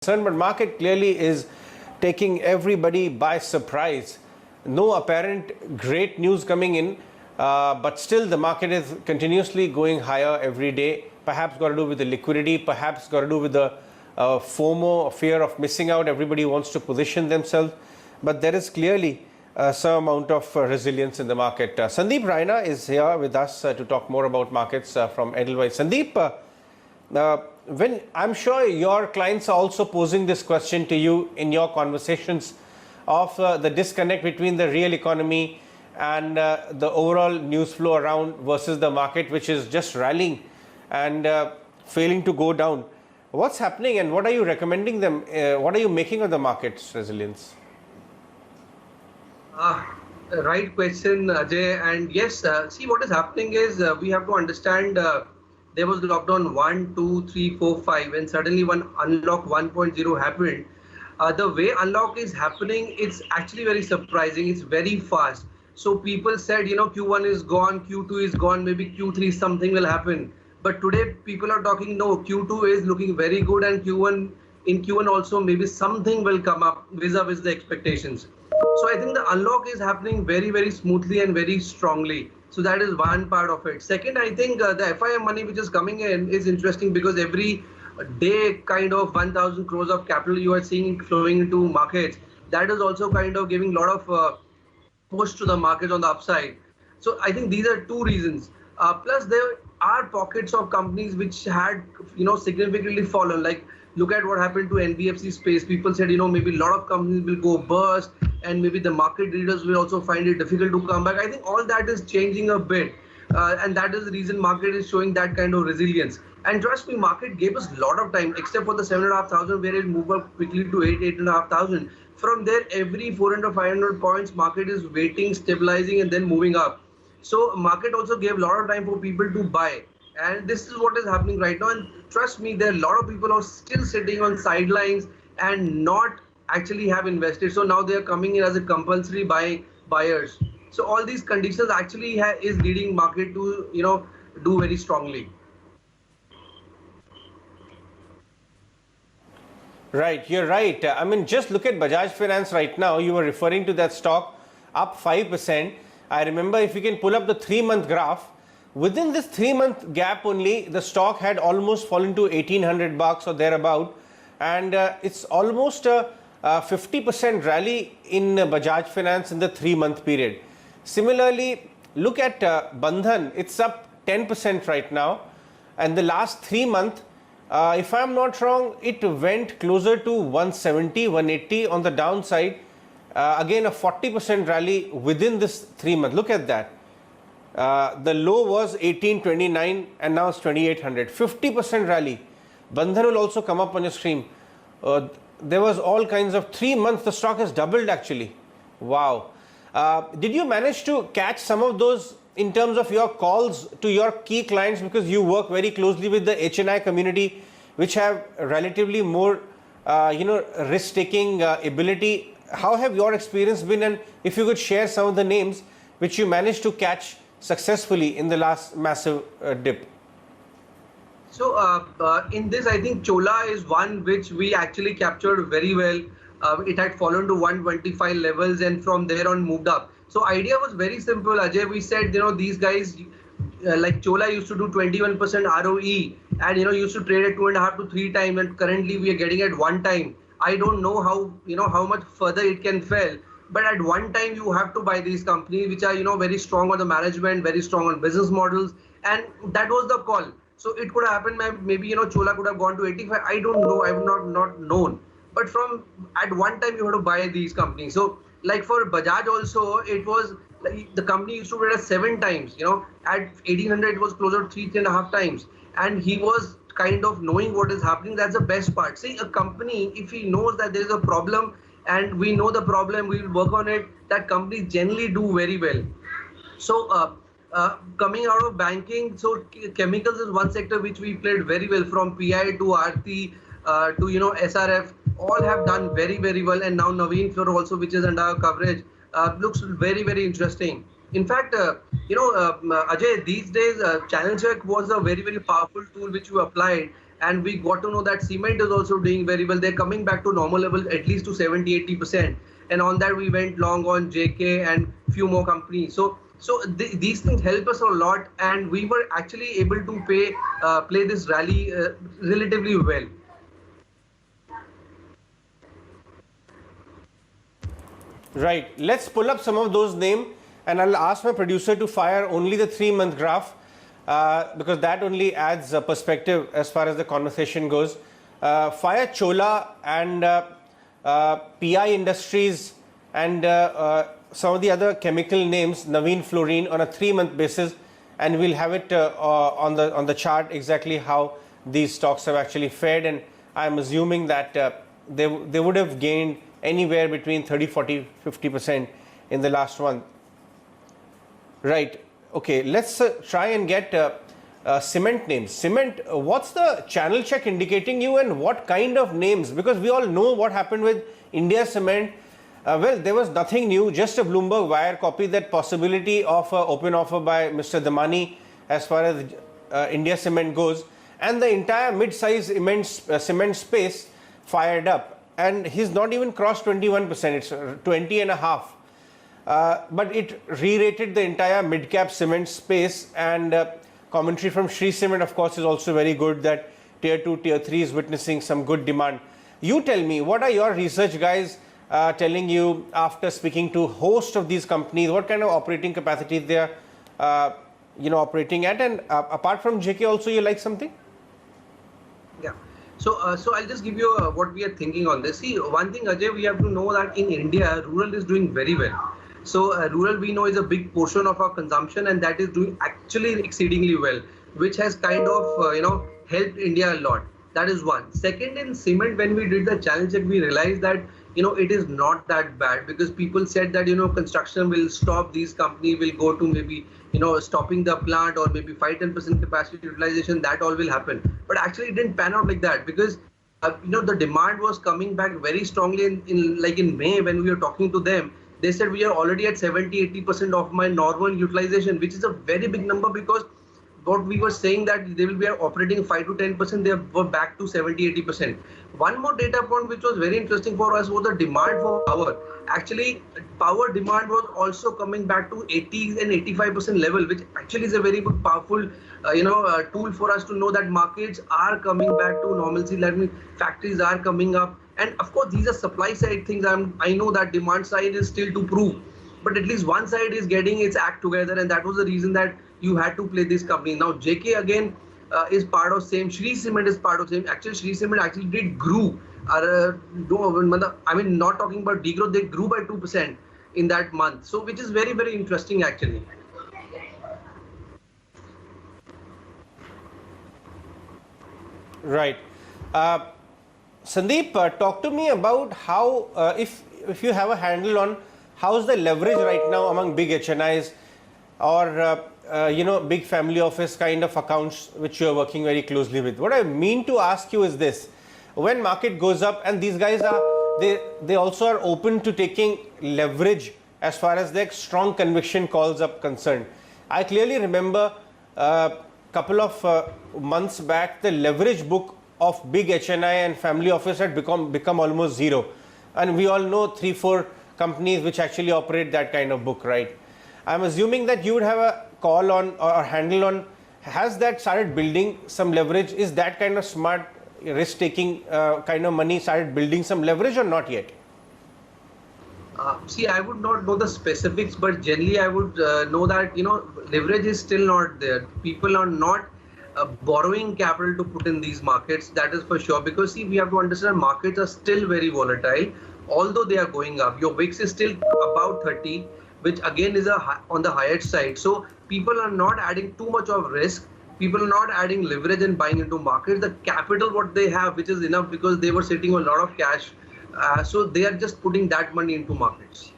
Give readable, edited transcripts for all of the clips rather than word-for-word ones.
But market clearly is taking everybody by surprise. No apparent great news coming in, but still the market is continuously going higher every day. Perhaps got to do with the liquidity, perhaps got to do with the FOMO, fear of missing out. Everybody wants to position themselves, but there is clearly some amount of resilience in the market. Sandeep Raina is here with us to talk more about markets from Edelweiss. Sandeep, when I'm sure your clients are also posing this question to you in your conversations of the disconnect between the real economy and the overall news flow around versus the market, which is just rallying and failing to go down. What's happening and what are you recommending them? What are you making of the market's resilience? Right question, Ajay. And yes, see what is happening is we have to understand there was lockdown 1, 2, 3, 4, 5, and suddenly one unlock 1.0 happened. The way unlock is happening, it's actually very surprising. It's very fast. So people said, Q1 is gone, Q2 is gone, maybe Q3 something will happen. But today people are talking, no, Q2 is looking very good, and in Q1 also maybe something will come up vis-a-vis the expectations. So I think the unlock is happening very, very smoothly and very strongly. So that is one part of it. Second, I think the FIM money which is coming in is interesting because every day kind of 1,000 crores of capital you are seeing flowing into markets. That is also kind of giving a lot of push to the market on the upside. So I think these are two reasons. Plus there are pockets of companies which had significantly fallen. Like look at what happened to NBFC space. People said maybe a lot of companies will go burst, and maybe the market leaders will also find it difficult to come back. I think all that is changing a bit, and that is the reason market is showing that kind of resilience. And trust me, market gave us a lot of time, except for the 7,500 where it moved up quickly to 8,500. From there, every 400, 500 points, market is waiting, stabilizing, and then moving up. So market also gave a lot of time for people to buy. And this is what is happening right now. And trust me, there are a lot of people who are still sitting on sidelines and not actually have invested. So now they are coming in as a compulsory buyers. So all these conditions actually is leading market to do very strongly. Right, you're right. I mean, just look at Bajaj Finance right now. You were referring to that stock up 5%. I remember if you can pull up the 3-month graph, within this 3-month gap only, the stock had almost fallen to 1,800 bucks or thereabout, and it's almost a 50% rally in Bajaj Finance in the 3-month period. Similarly, look at Bandhan. It's up 10% right now, and the last 3 months, if I'm not wrong, it went closer to 170, 180 on the downside. Again, a 40% rally within this 3 months. Look at that. The low was 1829 and now it's 2800. 50% rally. Bandhan will also come up on your screen. There was all kinds of 3 months. The stock has doubled actually. Wow. Did you manage to catch some of those in terms of your calls to your key clients, because you work very closely with the HNI community, which have relatively more risk-taking ability? How have your experience been, and if you could share some of the names which you managed to catch successfully in the last massive dip? So in this, I think Chola is one which we actually captured very well. It had fallen to 125 levels and from there on moved up. So idea was very simple, Ajay. We said, these guys like Chola used to do 21% ROE and used to trade at 2.5 to 3 times, and currently we are getting at 1 time. I don't know how much further it can fall, but at 1 time you have to buy these companies which are very strong on the management, very strong on business models, and that was the call. So it could have happened, maybe Chola could have gone to 85. I don't know. I have not known. But from at 1 time you have to buy these companies. So like for Bajaj also, it was like the company used to trade at 7 times. At 1800 it was closer to 3.5 times, and he was kind of knowing what is happening. That's the best part. See, a company, if he knows that there is a problem and we know the problem, we will work on it, that companies generally do very well. So coming out of banking, so chemicals is one sector which we played very well, from PI to Aarti to SRF, all have done very, very well. And now Naveen Floor also, which is under our coverage, looks very, very interesting. In fact, Ajay, these days channel check was a very, very powerful tool which we applied, and we got to know that cement is also doing very well. They're coming back to normal levels, at least to 70-80%. And on that, we went long on JK and few more companies. So these things help us a lot, and we were actually able to play this rally relatively well. Right. Let's pull up some of those names, and I'll ask my producer to fire only the 3-month graph because that only adds a perspective as far as the conversation goes. Fire Chola and PI Industries and some of the other chemical names, Naveen Fluorine, on a 3-month basis, and we'll have it on the chart exactly how these stocks have actually fared. And I'm assuming that they would have gained anywhere between 30, 40, 50% in the last one. Right. Okay. Let's try and get cement names. Cement, what's the channel check indicating you, and what kind of names? Because we all know what happened with India Cement. Well, there was nothing new, just a Bloomberg wire copy that possibility of an open offer by Mr. Damani as far as India Cement goes, and the entire mid-size cement space fired up. And he's not even crossed 21%, it's 20.5%. But it re-rated the entire mid-cap cement space, and commentary from Shree Cement, of course, is also very good that tier 2, tier 3 is witnessing some good demand. You tell me, what are your research guys telling you after speaking to host of these companies, what kind of operating capacity they are operating at? And apart from JK also, you like something? Yeah. So I'll just give you what we are thinking on this. See, one thing, Ajay, we have to know that in India, rural is doing very well. So rural, we know, is a big portion of our consumption, and that is doing actually exceedingly well, which has kind of helped India a lot. That is one. Second, in cement, when we did the challenge check, we realized that it is not that bad, because people said that construction will stop, these companies will go to maybe stopping the plant, or maybe 5-10% capacity utilization, that all will happen. But actually it didn't pan out like that, because the demand was coming back very strongly in May. When we were talking to them, they said we are already at 70-80% of my normal utilization, which is a very big number, because what we were saying that they will be operating 5 to 10%, they were back to 70-80%. One more data point which was very interesting for us was the demand for power. Actually, power demand was also coming back to 80 and 85% level, which actually is a very good, powerful tool for us to know that markets are coming back to normalcy. That means factories are coming up, and of course these are supply side things. I know that demand side is still to prove, but at least one side is getting its act together, and that was the reason that you had to play this company. Now JK again is part of same. Shree Cement is part of same. Actually, Shree Cement actually did grew. I mean, not talking about degrowth, they grew by 2% in that month. So which is very, very interesting actually. Right. Sandeep, talk to me about how, if you have a handle on how's the leverage right now among big HNIs or big family office kind of accounts which you are working very closely with. What I mean to ask you is this: when market goes up, and these guys they also are open to taking leverage as far as their strong conviction calls are concerned. I clearly remember a couple of months back, the leverage book of big HNI and family office had become almost zero, and we all know 3-4 companies which actually operate that kind of book, right? I'm assuming that you would have a call on or handle on, has that started building some leverage? Is that kind of smart risk-taking kind of money started building some leverage, or not yet? See, I would not know the specifics, but generally I would know that leverage is still not there. People are not borrowing capital to put in these markets, that is for sure. Because see, we have to understand markets are still very volatile, although they are going up. Your VIX is still about 30, which again is on the higher side. So people are not adding too much of risk. People are not adding leverage and buying into markets. The capital what they have, which is enough because they were sitting on a lot of cash, so they are just putting that money into markets.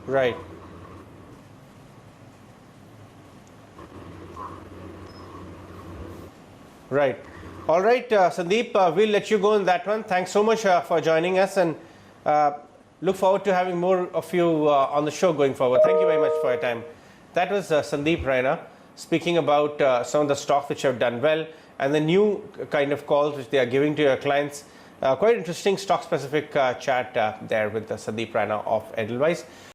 Right. Right. All right, Sandeep, we'll let you go on that one. Thanks so much for joining us, and Look forward to having more of you on the show going forward. Thank you very much for your time. That was Sandeep Raina speaking about some of the stocks which have done well and the new kind of calls which they are giving to your clients. Quite interesting stock specific chat there with Sandeep Raina of Edelweiss.